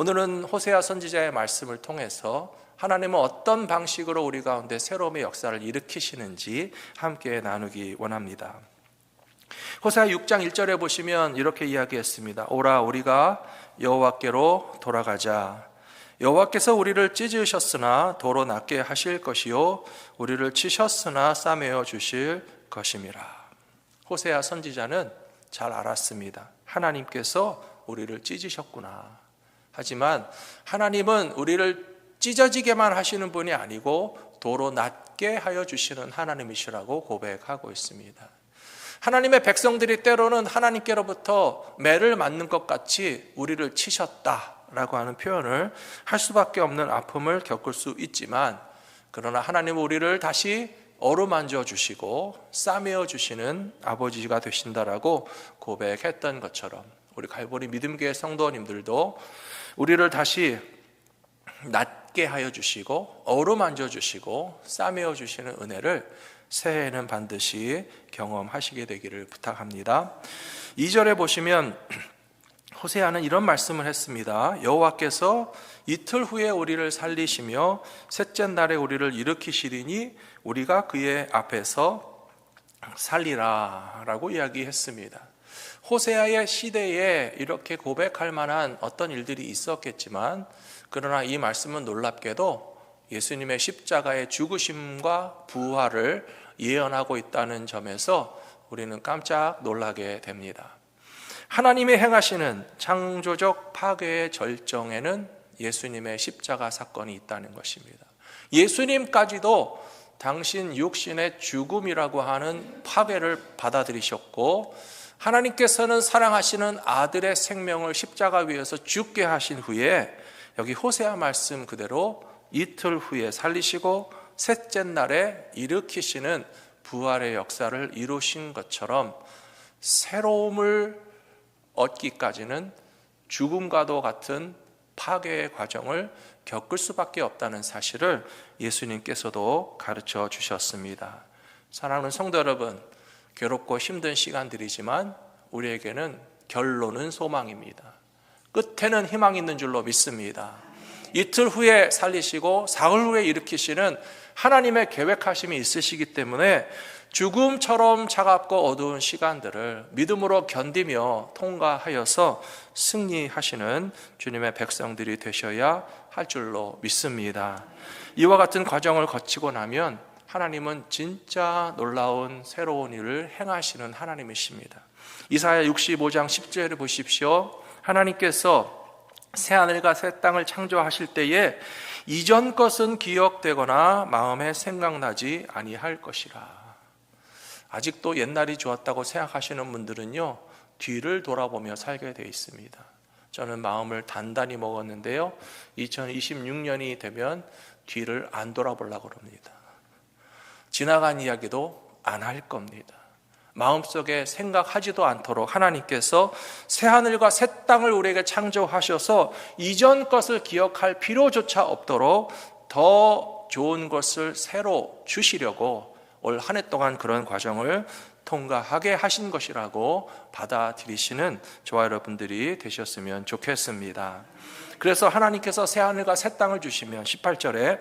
오늘은 호세아 선지자의 말씀을 통해서 하나님은 어떤 방식으로 우리 가운데 새로움의 역사를 일으키시는지 함께 나누기 원합니다. 호세아 6장 1절에 보시면 이렇게 이야기했습니다. 오라 우리가 여호와께로 돌아가자. 여호와께서 우리를 찢으셨으나 도로 낫게 하실 것이요 우리를 치셨으나 싸매어 주실 것임이라. 호세아 선지자는 잘 알았습니다. 하나님께서 우리를 찢으셨구나. 하지만 하나님은 우리를 찢어지게만 하시는 분이 아니고 도로 낫게 하여 주시는 하나님이시라고 고백하고 있습니다. 하나님의 백성들이 때로는 하나님께로부터 매를 맞는 것 같이 우리를 치셨다라고 하는 표현을 할 수밖에 없는 아픔을 겪을 수 있지만, 그러나 하나님은 우리를 다시 어루만져 주시고 싸매어 주시는 아버지가 되신다라고 고백했던 것처럼 우리 갈보리 믿음교회 성도님들도 우리를 다시 낫게 하여 주시고 어루만져 주시고 싸매어 주시는 은혜를 새해에는 반드시 경험하시게 되기를 부탁합니다. 2절에 보시면 호세아는 이런 말씀을 했습니다. 여호와께서 이틀 후에 우리를 살리시며 셋째 날에 우리를 일으키시리니 우리가 그의 앞에서 살리라 라고 이야기했습니다. 호세아의 시대에 이렇게 고백할 만한 어떤 일들이 있었겠지만, 그러나 이 말씀은 놀랍게도 예수님의 십자가의 죽으심과 부활을 예언하고 있다는 점에서 우리는 깜짝 놀라게 됩니다. 하나님이 행하시는 창조적 파괴의 절정에는 예수님의 십자가 사건이 있다는 것입니다. 예수님까지도 당신 육신의 죽음이라고 하는 파괴를 받아들이셨고, 하나님께서는 사랑하시는 아들의 생명을 십자가 위에서 죽게 하신 후에 여기 호세아 말씀 그대로 이틀 후에 살리시고 셋째 날에 일으키시는 부활의 역사를 이루신 것처럼 새로움을 얻기까지는 죽음과도 같은 파괴의 과정을 겪을 수밖에 없다는 사실을 예수님께서도 가르쳐 주셨습니다. 사랑하는 성도 여러분, 괴롭고 힘든 시간들이지만 우리에게는 결론은 소망입니다. 끝에는 희망이 있는 줄로 믿습니다. 이틀 후에 살리시고 사흘 후에 일으키시는 하나님의 계획하심이 있으시기 때문에 죽음처럼 차갑고 어두운 시간들을 믿음으로 견디며 통과하여서 승리하시는 주님의 백성들이 되셔야 할 줄로 믿습니다. 이와 같은 과정을 거치고 나면 하나님은 진짜 놀라운 새로운 일을 행하시는 하나님이십니다. 이사야 65장 10절을 보십시오. 하나님께서 새하늘과 새 땅을 창조하실 때에 이전 것은 기억되거나 마음에 생각나지 아니할 것이라. 아직도 옛날이 좋았다고 생각하시는 분들은요, 뒤를 돌아보며 살게 되어 있습니다. 저는 마음을 단단히 먹었는데요, 2026년이 되면 뒤를 안 돌아보려고 합니다. 지나간 이야기도 안 할 겁니다. 마음속에 생각하지도 않도록 하나님께서 새하늘과 새 땅을 우리에게 창조하셔서 이전 것을 기억할 필요조차 없도록 더 좋은 것을 새로 주시려고 올 한 해 동안 그런 과정을 통과하게 하신 것이라고 받아들이시는 저와 여러분들이 되셨으면 좋겠습니다. 그래서 하나님께서 새하늘과 새 땅을 주시면 18절에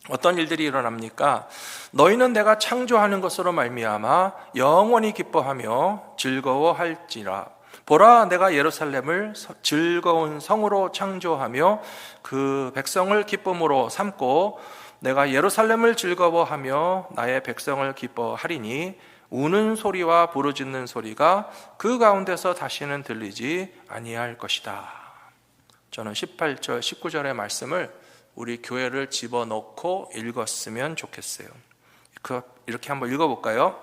어떤 일들이 일어납니까? 너희는 내가 창조하는 것으로 말미암아 영원히 기뻐하며 즐거워할지라. 보라, 내가 예루살렘을 즐거운 성으로 창조하며 그 백성을 기쁨으로 삼고 내가 예루살렘을 즐거워하며 나의 백성을 기뻐하리니 우는 소리와 부르짖는 소리가 그 가운데서 다시는 들리지 아니할 것이다. 저는 18절, 19절의 말씀을 우리 교회를 집어넣고 읽었으면 좋겠어요. 이렇게 한번 읽어볼까요?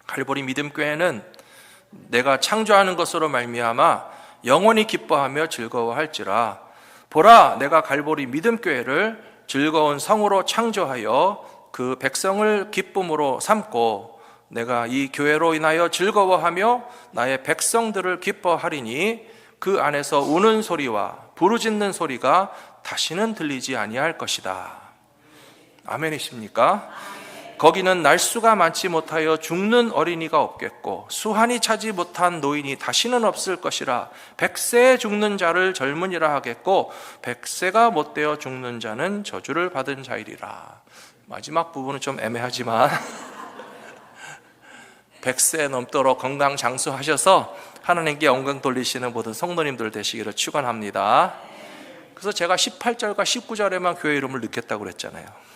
갈보리 믿음교회는 내가 창조하는 것으로 말미암아 영원히 기뻐하며 즐거워할지라. 보라, 내가 갈보리 믿음교회를 즐거운 성으로 창조하여 그 백성을 기쁨으로 삼고 내가 이 교회로 인하여 즐거워하며 나의 백성들을 기뻐하리니 그 안에서 우는 소리와 부르짖는 소리가 다시는 들리지 아니할 것이다. 아멘이십니까? 거기는 날수가 많지 못하여 죽는 어린이가 없겠고 수한이 차지 못한 노인이 다시는 없을 것이라. 100세에 죽는 자를 젊은이라 하겠고 100세가 못되어 죽는 자는 저주를 받은 자이리라. 마지막 부분은 좀 애매하지만 100세 넘도록 건강 장수하셔서 하나님께 영광 돌리시는 모든 성도님들 되시기를 축원합니다. 그래서 제가 18절과 19절에만 교회 이름을 넣겠다고 그랬잖아요.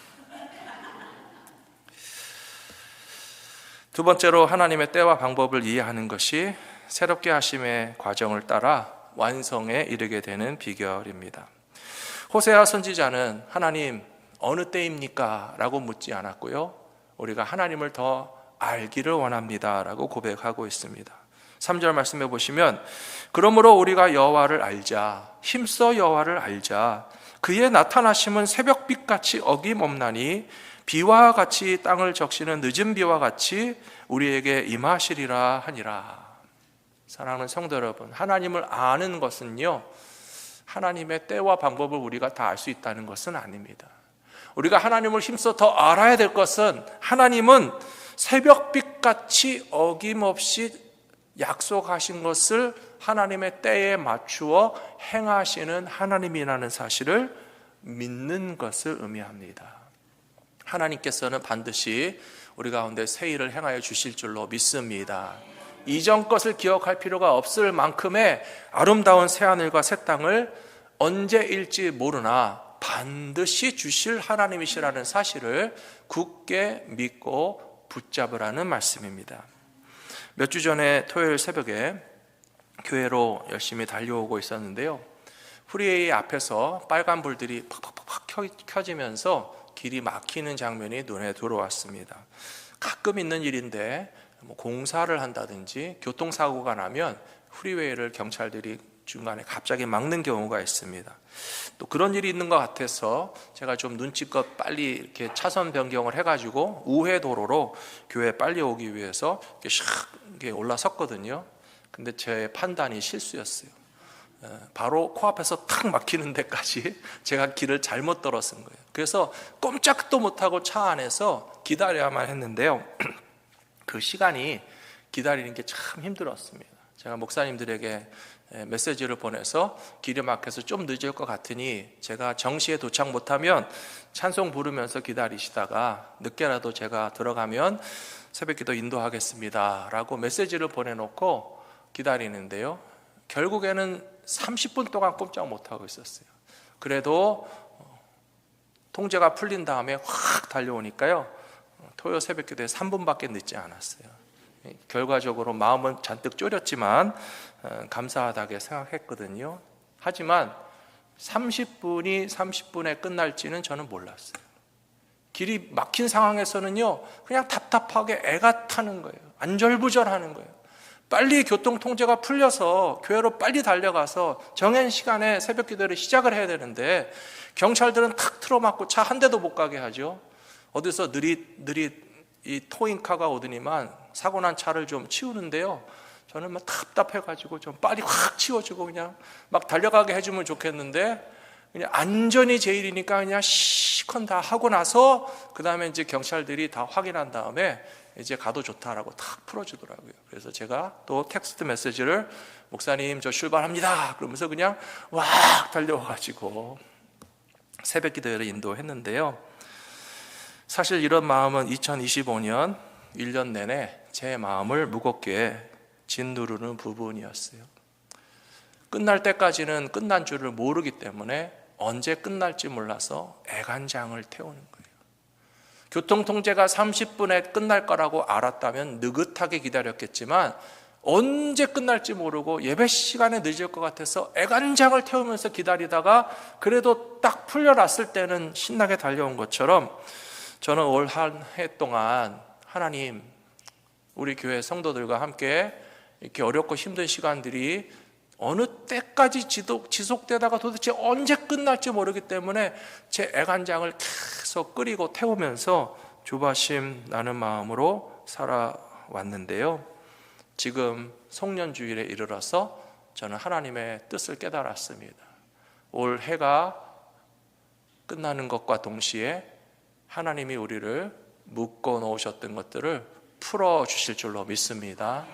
두 번째로 하나님의 때와 방법을 이해하는 것이 새롭게 하심의 과정을 따라 완성에 이르게 되는 비결입니다. 호세아 선지자는 하나님 어느 때입니까? 라고 묻지 않았고요, 우리가 하나님을 더 알기를 원합니다 라고 고백하고 있습니다. 3절 말씀해 보시면 그러므로 우리가 여호와를 알자, 힘써 여호와를 알자. 그의 나타나심은 새벽빛같이 어김없나니 비와 같이 땅을 적시는 늦은 비와 같이 우리에게 임하시리라 하니라. 사랑하는 성도 여러분, 하나님을 아는 것은요, 하나님의 때와 방법을 우리가 다 알 수 있다는 것은 아닙니다. 우리가 하나님을 힘써 더 알아야 될 것은 하나님은 새벽빛같이 어김없이 약속하신 것을 하나님의 때에 맞추어 행하시는 하나님이라는 사실을 믿는 것을 의미합니다. 하나님께서는 반드시 우리 가운데 새 일을 행하여 주실 줄로 믿습니다. 이전 것을 기억할 필요가 없을 만큼의 아름다운 새하늘과 새 땅을 언제일지 모르나 반드시 주실 하나님이시라는 사실을 굳게 믿고 붙잡으라는 말씀입니다. 몇 주 전에 토요일 새벽에 교회로 열심히 달려오고 있었는데요, 프리웨이 앞에서 빨간 불들이 팍팍팍 켜지면서 길이 막히는 장면이 눈에 들어왔습니다. 가끔 있는 일인데 공사를 한다든지 교통사고가 나면 프리웨이를 경찰들이 중간에 갑자기 막는 경우가 있습니다. 또 그런 일이 있는 것 같아서 제가 좀 눈치껏 빨리 이렇게 차선 변경을 해가지고 우회 도로로 교회에 빨리 오기 위해서 이렇게 올라섰거든요. 근데 제 판단이 실수였어요. 바로 코앞에서 탁 막히는 데까지 제가 길을 잘못 들어선 거예요. 그래서 꼼짝도 못하고 차 안에서 기다려야만 했는데요, 그 시간이 기다리는 게 참 힘들었습니다. 제가 목사님들에게 메시지를 보내서 길이 막혀서 좀 늦을 것 같으니 제가 정시에 도착 못하면 찬송 부르면서 기다리시다가 늦게라도 제가 들어가면 새벽기도 인도하겠습니다 라고 메시지를 보내놓고 기다리는데요, 결국에는 30분 동안 꼼짝 못하고 있었어요. 그래도 통제가 풀린 다음에 확 달려오니까요, 토요 새벽기도에 3분밖에 늦지 않았어요. 결과적으로 마음은 잔뜩 졸였지만 감사하다게 생각했거든요. 하지만 30분이 30분에 끝날지는 저는 몰랐어요. 길이 막힌 상황에서는요, 그냥 답답하게 애가 타는 거예요. 안절부절하는 거예요. 빨리 교통 통제가 풀려서 교회로 빨리 달려가서 정한 시간에 새벽 기도를 시작을 해야 되는데 경찰들은 탁 틀어막고 차 한 대도 못 가게 하죠. 어디서 느릿 이 토잉카가 오더니만 사고 난 차를 좀 치우는데요, 저는 막 답답해가지고 좀 빨리 확 치워주고 그냥 막 달려가게 해주면 좋겠는데 그냥 안전이 제일이니까 그냥 시컨 다 하고 나서 그 다음에 이제 경찰들이 다 확인한 다음에 이제 가도 좋다라고 탁 풀어주더라고요. 그래서 제가 또 텍스트 메시지를 목사님 저 출발합니다 그러면서 그냥 와 달려와가지고 새벽 기도회를 인도했는데요, 사실 이런 마음은 2025년 1년 내내 제 마음을 무겁게 짓누르는 부분이었어요. 끝날 때까지는 끝난 줄을 모르기 때문에 언제 끝날지 몰라서 애간장을 태우는 거예요. 교통통제가 30분에 끝날 거라고 알았다면 느긋하게 기다렸겠지만 언제 끝날지 모르고 예배 시간에 늦을 것 같아서 애간장을 태우면서 기다리다가 그래도 딱 풀려났을 때는 신나게 달려온 것처럼 저는 올 한 해 동안 하나님, 우리 교회 성도들과 함께 이렇게 어렵고 힘든 시간들이 어느 때까지 지속되다가 도대체 언제 끝날지 모르기 때문에 제 애간장을 계속 끓이고 태우면서 조바심 나는 마음으로 살아왔는데요, 지금 송년주일에 이르러서 저는 하나님의 뜻을 깨달았습니다. 올 해가 끝나는 것과 동시에 하나님이 우리를 묶어 놓으셨던 것들을 풀어 주실 줄로 믿습니다.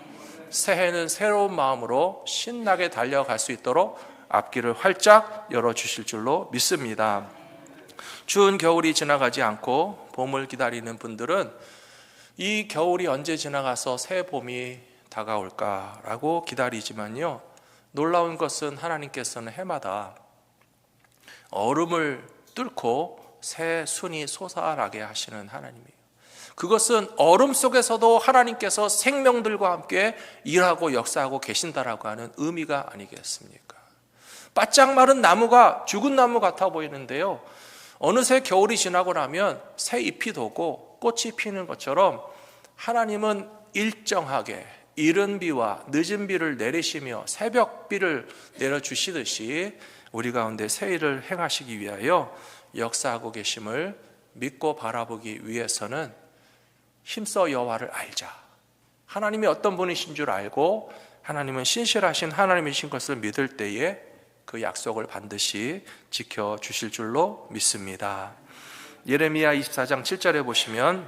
새해는 새로운 마음으로 신나게 달려갈 수 있도록 앞길을 활짝 열어주실 줄로 믿습니다. 추운 겨울이 지나가지 않고 봄을 기다리는 분들은 이 겨울이 언제 지나가서 새 봄이 다가올까라고 기다리지만요, 놀라운 것은 하나님께서는 해마다 얼음을 뚫고 새 순이 솟아나게 하시는 하나님이에요. 그것은 얼음 속에서도 하나님께서 생명들과 함께 일하고 역사하고 계신다라고 하는 의미가 아니겠습니까? 바짝 마른 나무가 죽은 나무 같아 보이는데요, 어느새 겨울이 지나고 나면 새 잎이 돋고 꽃이 피는 것처럼 하나님은 일정하게 이른 비와 늦은 비를 내리시며 새벽 비를 내려주시듯이 우리 가운데 새 일을 행하시기 위하여 역사하고 계심을 믿고 바라보기 위해서는 힘써 여호와를 알자, 하나님이 어떤 분이신 줄 알고 하나님은 신실하신 하나님이신 것을 믿을 때에 그 약속을 반드시 지켜주실 줄로 믿습니다. 예레미야 24장 7절에 보시면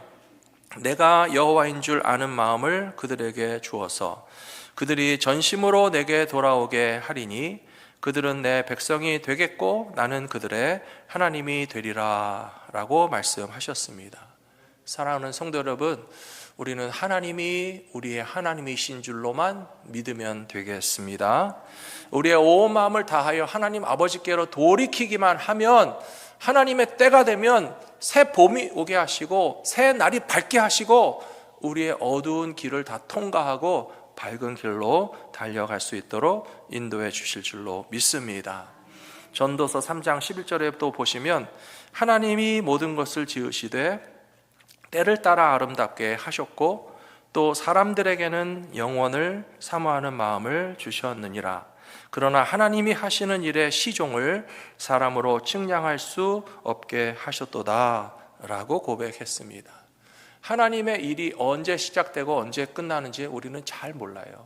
내가 여호와인 줄 아는 마음을 그들에게 주어서 그들이 전심으로 내게 돌아오게 하리니 그들은 내 백성이 되겠고 나는 그들의 하나님이 되리라 라고 말씀하셨습니다. 사랑하는 성도 여러분, 우리는 하나님이 우리의 하나님이신 줄로만 믿으면 되겠습니다. 우리의 온 마음을 다하여 하나님 아버지께로 돌이키기만 하면 하나님의 때가 되면 새 봄이 오게 하시고 새 날이 밝게 하시고 우리의 어두운 길을 다 통과하고 밝은 길로 달려갈 수 있도록 인도해 주실 줄로 믿습니다. 전도서 3장 11절에 또 보시면 하나님이 모든 것을 지으시되 때를 따라 아름답게 하셨고 또 사람들에게는 영원을 사모하는 마음을 주셨느니라. 그러나 하나님이 하시는 일의 시종을 사람으로 측량할 수 없게 하셨도다 라고 고백했습니다. 하나님의 일이 언제 시작되고 언제 끝나는지 우리는 잘 몰라요.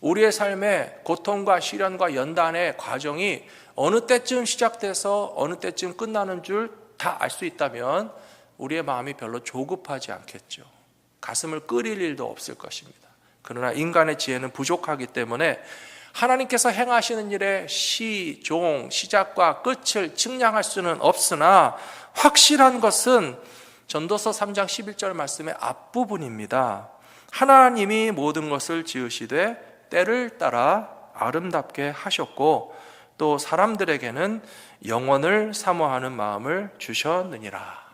우리의 삶의 고통과 시련과 연단의 과정이 어느 때쯤 시작돼서 어느 때쯤 끝나는 줄 다 알 수 있다면 우리의 마음이 별로 조급하지 않겠죠. 가슴을 끓일 일도 없을 것입니다. 그러나 인간의 지혜는 부족하기 때문에 하나님께서 행하시는 일의 시종, 시작과 끝을 측량할 수는 없으나 확실한 것은 전도서 3장 11절 말씀의 앞부분입니다. 하나님이 모든 것을 지으시되 때를 따라 아름답게 하셨고 또 사람들에게는 영원을 사모하는 마음을 주셨느니라.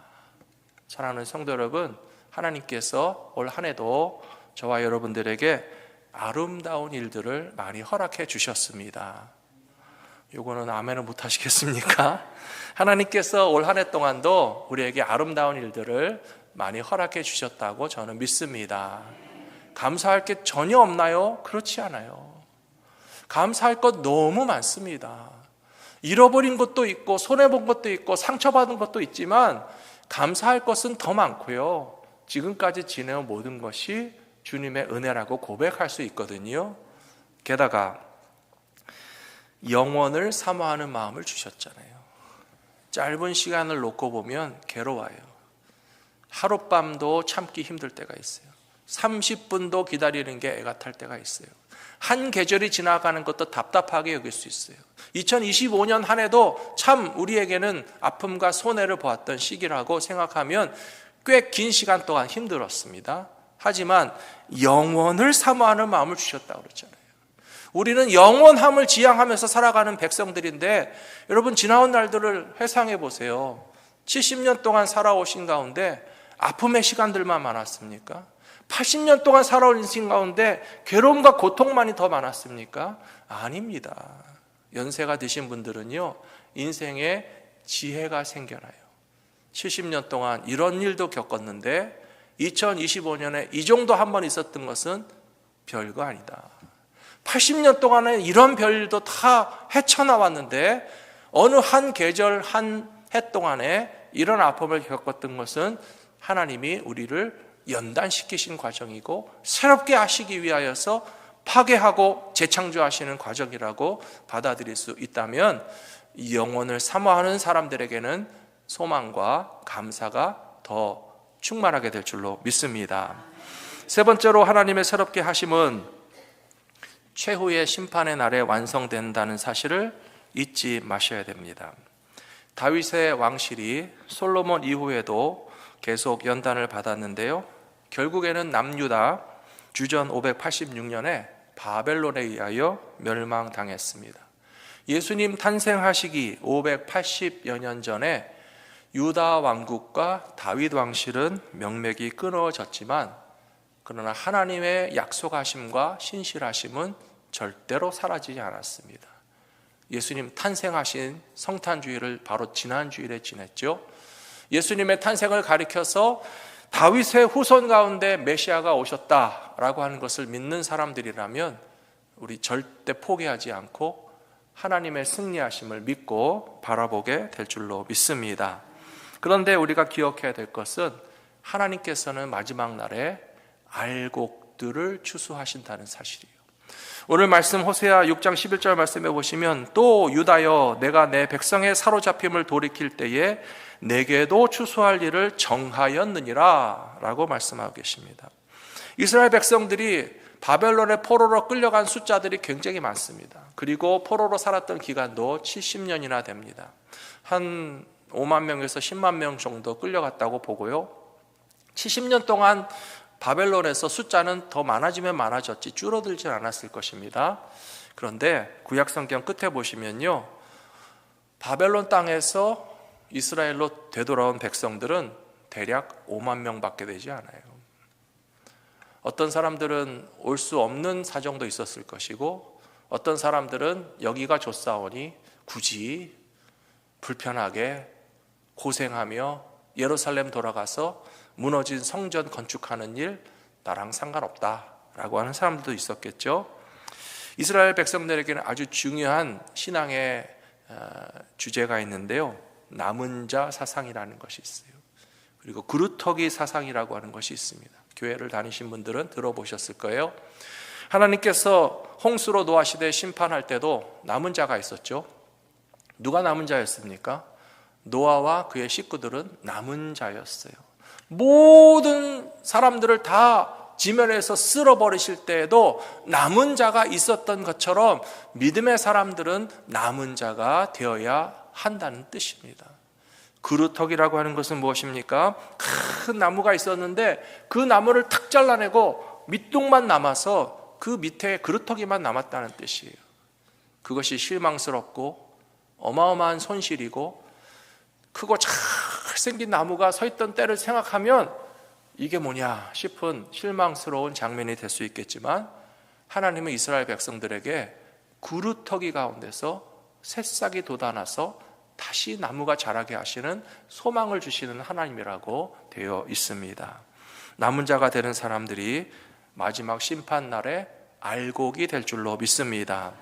사랑하는 성도 여러분, 하나님께서 올 한 해도 저와 여러분들에게 아름다운 일들을 많이 허락해 주셨습니다. 요거는 아멘을 못 하시겠습니까? 하나님께서 올 한 해 동안도 우리에게 아름다운 일들을 많이 허락해 주셨다고 저는 믿습니다. 감사할 게 전혀 없나요? 그렇지 않아요. 감사할 것 너무 많습니다. 잃어버린 것도 있고 손해본 것도 있고 상처받은 것도 있지만 감사할 것은 더 많고요, 지금까지 지내온 모든 것이 주님의 은혜라고 고백할 수 있거든요. 게다가 영원을 사모하는 마음을 주셨잖아요. 짧은 시간을 놓고 보면 괴로워요. 하룻밤도 참기 힘들 때가 있어요. 30분도 기다리는 게 애가 탈 때가 있어요. 한 계절이 지나가는 것도 답답하게 여길 수 있어요. 2025년 한 해도 참 우리에게는 아픔과 손해를 보았던 시기라고 생각하면 꽤 긴 시간 동안 힘들었습니다. 하지만 영원을 사모하는 마음을 주셨다고 그랬잖아요. 우리는 영원함을 지향하면서 살아가는 백성들인데 여러분, 지나온 날들을 회상해 보세요. 70년 동안 살아오신 가운데 아픔의 시간들만 많았습니까? 80년 동안 살아온 인생 가운데 괴로움과 고통만이 더 많았습니까? 아닙니다. 연세가 드신 분들은요, 인생에 지혜가 생겨나요. 70년 동안 이런 일도 겪었는데 2025년에 이 정도 한 번 있었던 것은 별거 아니다. 80년 동안에 이런 별일도 다 헤쳐나왔는데 어느 한 계절 한 해 동안에 이런 아픔을 겪었던 것은 하나님이 우리를 연단시키신 과정이고 새롭게 하시기 위하여서 파괴하고 재창조하시는 과정이라고 받아들일 수 있다면 이 영혼을 사모하는 사람들에게는 소망과 감사가 더 충만하게 될 줄로 믿습니다. 세 번째로 하나님의 새롭게 하심은 최후의 심판의 날에 완성된다는 사실을 잊지 마셔야 됩니다. 다윗의 왕실이 솔로몬 이후에도 계속 연단을 받았는데요, 결국에는 남유다 주전 586년에 바벨론에 의하여 멸망당했습니다. 예수님 탄생하시기 580여 년 전에 유다 왕국과 다윗 왕실은 명맥이 끊어졌지만, 그러나 하나님의 약속하심과 신실하심은 절대로 사라지지 않았습니다. 예수님 탄생하신 성탄주일을 바로 지난 주일에 지냈죠. 예수님의 탄생을 가리켜서 다윗의 후손 가운데 메시아가 오셨다라고 하는 것을 믿는 사람들이라면 우리 절대 포기하지 않고 하나님의 승리하심을 믿고 바라보게 될 줄로 믿습니다. 그런데 우리가 기억해야 될 것은 하나님께서는 마지막 날에 알곡들을 추수하신다는 사실이에요. 오늘 말씀 호세아 6장 11절 말씀해 보시면, 또 유다여 내가 내 백성의 사로잡힘을 돌이킬 때에 내게도 추수할 일을 정하였느니라 라고 말씀하고 계십니다. 이스라엘 백성들이 바벨론의 포로로 끌려간 숫자들이 굉장히 많습니다. 그리고 포로로 살았던 기간도 70년이나 됩니다. 한 5만 명에서 10만 명 정도 끌려갔다고 보고요, 70년 동안 바벨론에서 숫자는 더 많아지면 많아졌지 줄어들지 않았을 것입니다. 그런데 구약성경 끝에 보시면요, 바벨론 땅에서 이스라엘로 되돌아온 백성들은 대략 5만 명밖에 되지 않아요. 어떤 사람들은 올 수 없는 사정도 있었을 것이고, 어떤 사람들은 여기가 좋사오니 굳이 불편하게 고생하며 예루살렘 돌아가서 무너진 성전 건축하는 일 나랑 상관없다라고 하는 사람들도 있었겠죠. 이스라엘 백성들에게는 아주 중요한 신앙의 주제가 있는데요, 남은 자 사상이라는 것이 있어요. 그리고 그루터기 사상이라고 하는 것이 있습니다. 교회를 다니신 분들은 들어보셨을 거예요. 하나님께서 홍수로 노아 시대 심판할 때도 남은 자가 있었죠. 누가 남은 자였습니까? 노아와 그의 식구들은 남은 자였어요. 모든 사람들을 다 지면에서 쓸어버리실 때에도 남은 자가 있었던 것처럼 믿음의 사람들은 남은 자가 되어야 한다는 뜻입니다. 그루터기라고 하는 것은 무엇입니까? 큰 나무가 있었는데 그 나무를 탁 잘라내고 밑둥만 남아서 그 밑에 그루터기만 남았다는 뜻이에요. 그것이 실망스럽고 어마어마한 손실이고, 크고 잘생긴 나무가 서 있던 때를 생각하면 이게 뭐냐 싶은 실망스러운 장면이 될 수 있겠지만, 하나님은 이스라엘 백성들에게 그루터기 가운데서 새싹이 돋아나서 다시 나무가 자라게 하시는 소망을 주시는 하나님이라고 되어 있습니다. 남은 자가 되는 사람들이 마지막 심판날에 알곡이 될 줄로 믿습니다.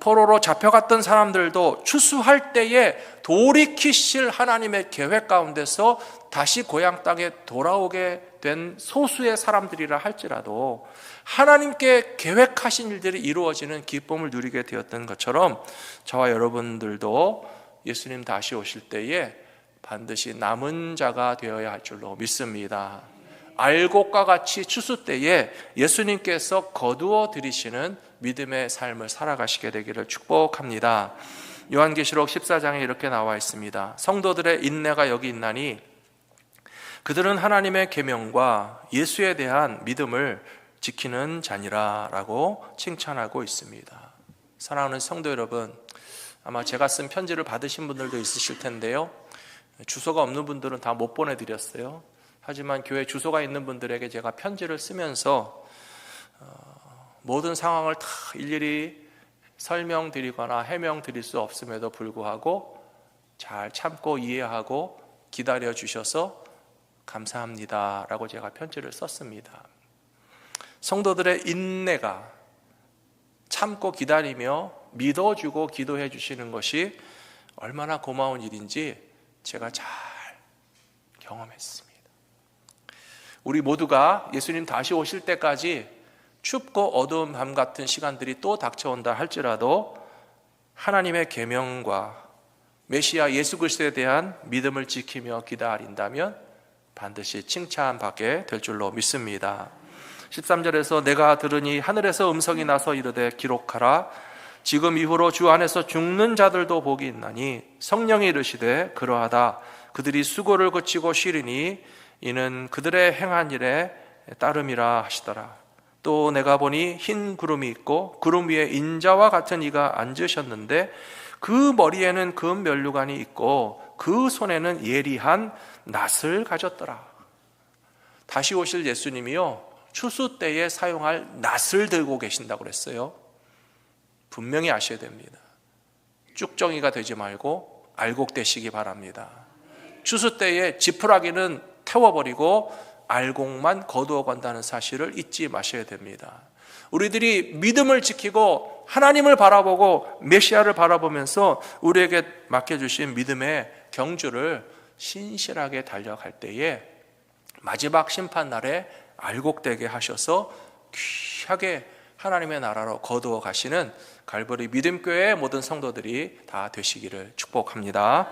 포로로 잡혀갔던 사람들도 추수할 때에 돌이키실 하나님의 계획 가운데서 다시 고향 땅에 돌아오게 된 소수의 사람들이라 할지라도 하나님께 계획하신 일들이 이루어지는 기쁨을 누리게 되었던 것처럼 저와 여러분들도 예수님 다시 오실 때에 반드시 남은 자가 되어야 할 줄로 믿습니다. 알곡과 같이 추수 때에 예수님께서 거두어 들이시는 믿음의 삶을 살아가시게 되기를 축복합니다. 요한계시록 14장에 이렇게 나와 있습니다. 성도들의 인내가 여기 있나니 그들은 하나님의 계명과 예수에 대한 믿음을 지키는 자니라 라고 칭찬하고 있습니다. 사랑하는 성도 여러분, 아마 제가 쓴 편지를 받으신 분들도 있으실 텐데요, 주소가 없는 분들은 다 못 보내드렸어요. 하지만 교회 주소가 있는 분들에게 제가 편지를 쓰면서 모든 상황을 다 일일이 설명드리거나 해명드릴 수 없음에도 불구하고 잘 참고 이해하고 기다려 주셔서 감사합니다 라고 제가 편지를 썼습니다. 성도들의 인내가 참고 기다리며 믿어주고 기도해 주시는 것이 얼마나 고마운 일인지 제가 잘 경험했습니다. 우리 모두가 예수님 다시 오실 때까지 춥고 어두운 밤 같은 시간들이 또 닥쳐온다 할지라도 하나님의 계명과 메시아 예수 그리스도에 대한 믿음을 지키며 기다린다면 반드시 칭찬받게 될 줄로 믿습니다. 13절에서 내가 들으니 하늘에서 음성이 나서 이르되 기록하라. 지금 이후로 주 안에서 죽는 자들도 복이 있나니 성령이 이르시되 그러하다. 그들이 수고를 그치고 쉬리니 이는 그들의 행한 일에 따름이라 하시더라. 또 내가 보니 흰 구름이 있고 구름 위에 인자와 같은 이가 앉으셨는데 그 머리에는 금 면류관이 있고 그 손에는 예리한 낫을 가졌더라. 다시 오실 예수님이요 추수 때에 사용할 낫을 들고 계신다고 그랬어요. 분명히 아셔야 됩니다. 쭉정이가 되지 말고 알곡되시기 바랍니다. 추수 때에 지푸라기는 태워버리고 알곡만 거두어 간다는 사실을 잊지 마셔야 됩니다. 우리들이 믿음을 지키고 하나님을 바라보고 메시아를 바라보면서 우리에게 맡겨주신 믿음의 경주를 신실하게 달려갈 때에 마지막 심판날에 알곡되게 하셔서 귀하게 하나님의 나라로 거두어 가시는 갈보리 믿음교회의 모든 성도들이 다 되시기를 축복합니다.